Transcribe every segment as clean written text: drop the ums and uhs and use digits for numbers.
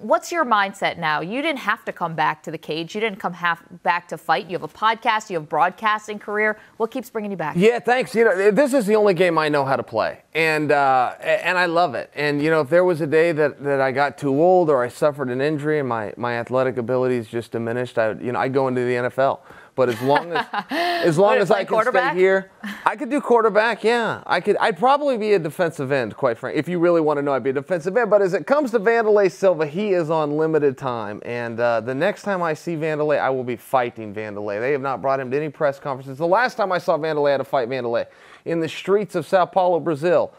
What's your mindset now? You didn't have to come back to the cage. You didn't come back to fight. You have a podcast. You have a broadcasting career. What keeps bringing you back? Yeah, thanks. This is the only game I know how to play, and I love it. And if there was a day that I got too old or I suffered an injury and my athletic abilities just diminished, I'd go into the NFL. But as long as I can stay here, I could do quarterback. Yeah, I'd probably be a defensive end, quite frankly. If you really want to know, I'd be a defensive end. But as it comes to Wanderlei Silva, he is on limited time. And the next time I see Wanderlei, I will be fighting Wanderlei. They have not brought him to any press conferences. The last time I saw Wanderlei, I had to fight Wanderlei in the streets of Sao Paulo, Brazil.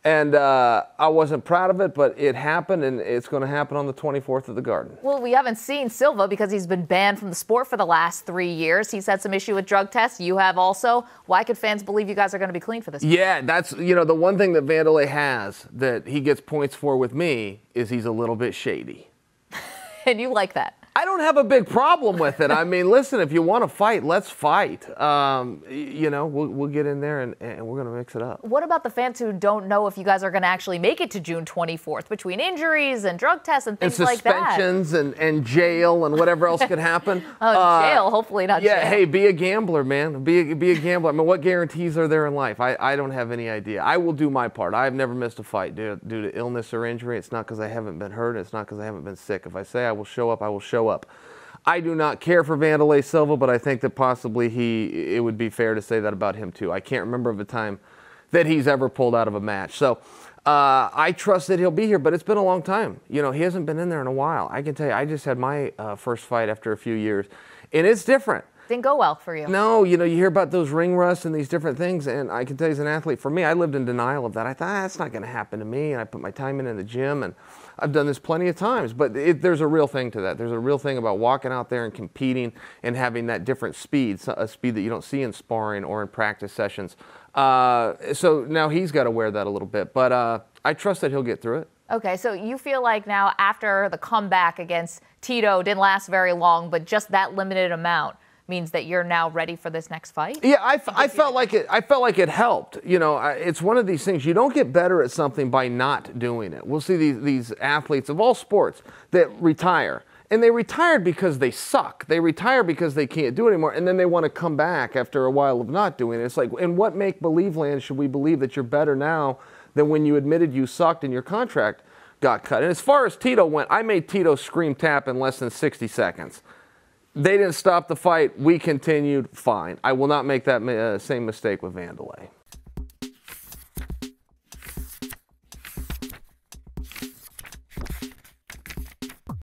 And I wasn't proud of it, but it happened, and it's going to happen on the 24th at the Garden. Well, we haven't seen Silva because he's been banned from the sport for the last 3 years. He's had some issue with drug tests. You have also. Why could fans believe you guys are going to be clean for this? Yeah, that's, the one thing that Wanderlei has that he gets points for with me is he's a little bit shady. And you like that? I don't have a big problem with it. I mean, listen, if you want to fight, let's fight. We'll get in there and we're going to mix it up. What about the fans who don't know if you guys are going to actually make it to June 24th between injuries and drug tests and things like that? Suspensions and jail and whatever else could happen. Jail, hopefully not jail. Yeah, hey, be a gambler, man. Be a gambler. I mean, what guarantees are there in life? I don't have any idea. I will do my part. I've never missed a fight due to illness or injury. It's not because I haven't been hurt. It's not because I haven't been sick. If I say I will show up, I will show up. I do not care for Wanderlei Silva, but I think that possibly it would be fair to say that about him too. I can't remember of a time that he's ever pulled out of a match. So I trust that he'll be here, but it's been a long time. He hasn't been in there in a while. I can tell you, I just had my first fight after a few years, and it's different. Didn't go well for you. No, you hear about those ring rusts and these different things, and I can tell you as an athlete, for me, I lived in denial of that. I thought, that's not going to happen to me, and I put my time in the gym, and I've done this plenty of times, but there's a real thing to that. There's a real thing about walking out there and competing and having that different speed, a speed that you don't see in sparring or in practice sessions. So now he's got to wear that a little bit, but I trust that he'll get through it. Okay, so you feel like now after the comeback against Tito didn't last very long, but just that limited amount means that you're now ready for this next fight? Yeah, I felt like it helped. It's one of these things. You don't get better at something by not doing it. We'll see these athletes of all sports that retire. And they retired because they suck. They retire because they can't do it anymore. And then they want to come back after a while of not doing it. It's like, in what make-believe land should we believe that you're better now than when you admitted you sucked and your contract got cut? And as far as Tito went, I made Tito scream tap in less than 60 seconds. They didn't stop the fight. We continued. Fine. I will not make that same mistake with Wanderlei.